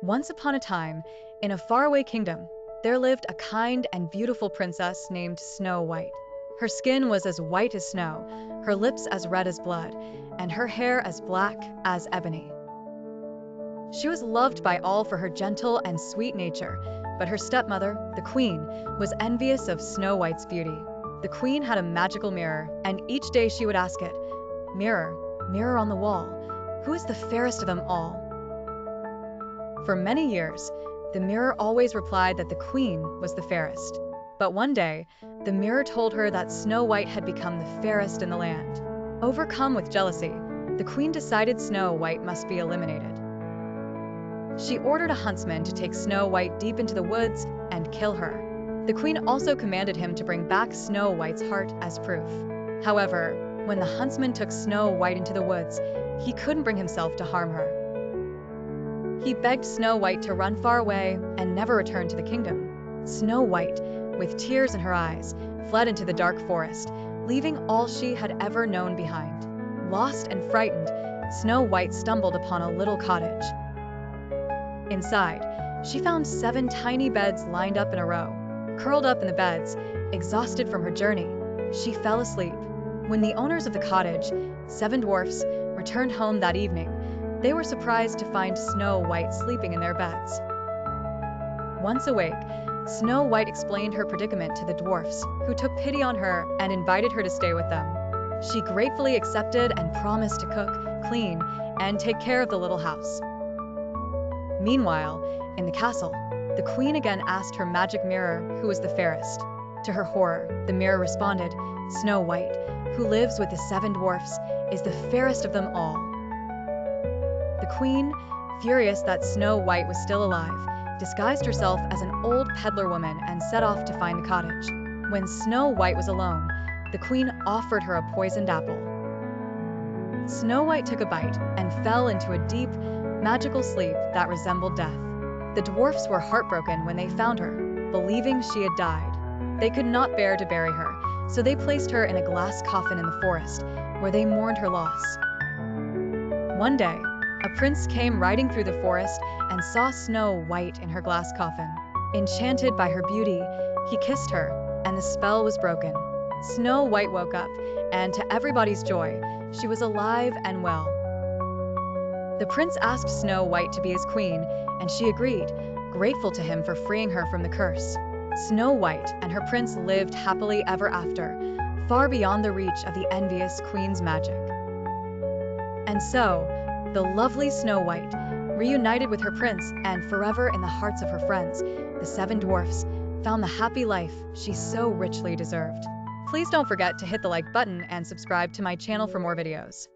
Once upon a time, in a faraway kingdom, there lived a kind and beautiful princess named Snow White. Her skin was as white as snow, her lips as red as blood, and her hair as black as ebony. She was loved by all for her gentle and sweet nature, but her stepmother, the queen, was envious of Snow White's beauty. The queen had a magical mirror, and each day she would ask it, "Mirror, mirror on the wall, who is the fairest of them all?" For many years, the mirror always replied that the queen was the fairest. But one day, the mirror told her that Snow White had become the fairest in the land. Overcome with jealousy, the queen decided Snow White must be eliminated. She ordered a huntsman to take Snow White deep into the woods and kill her. The queen also commanded him to bring back Snow White's heart as proof. However, when the huntsman took Snow White into the woods, he couldn't bring himself to harm her. He begged Snow White to run far away and never return to the kingdom. Snow White, with tears in her eyes, fled into the dark forest, leaving all she had ever known behind. Lost and frightened, Snow White stumbled upon a little cottage. Inside, she found 7 tiny beds lined up in a row. Curled up in the beds, exhausted from her journey, she fell asleep. When the owners of the cottage, 7 dwarfs, returned home that evening, they were surprised to find Snow White sleeping in their beds. Once awake, Snow White explained her predicament to the dwarfs, who took pity on her and invited her to stay with them. She gratefully accepted and promised to cook, clean, and take care of the little house. Meanwhile, in the castle, the queen again asked her magic mirror who was the fairest. To her horror, the mirror responded, "Snow White, who lives with the 7 dwarfs, is the fairest of them all." The queen, furious that Snow White was still alive, disguised herself as an old peddler woman and set off to find the cottage. When Snow White was alone, the queen offered her a poisoned apple. Snow White took a bite and fell into a deep, magical sleep that resembled death. The dwarfs were heartbroken when they found her, believing she had died. They could not bear to bury her, so they placed her in a glass coffin in the forest, where they mourned her loss. One day, a prince came riding through the forest and saw Snow White in her glass coffin. Enchanted by her beauty, he kissed her, and the spell was broken. Snow White woke up, and to everybody's joy, she was alive and well. The prince asked Snow White to be his queen, and she agreed, grateful to him for freeing her from the curse. Snow White and her prince lived happily ever after, far beyond the reach of the envious queen's magic. And so, the lovely Snow White, reunited with her prince and forever in the hearts of her friends, the 7 dwarfs, found the happy life she so richly deserved. Please don't forget to hit the like button and subscribe to my channel for more videos.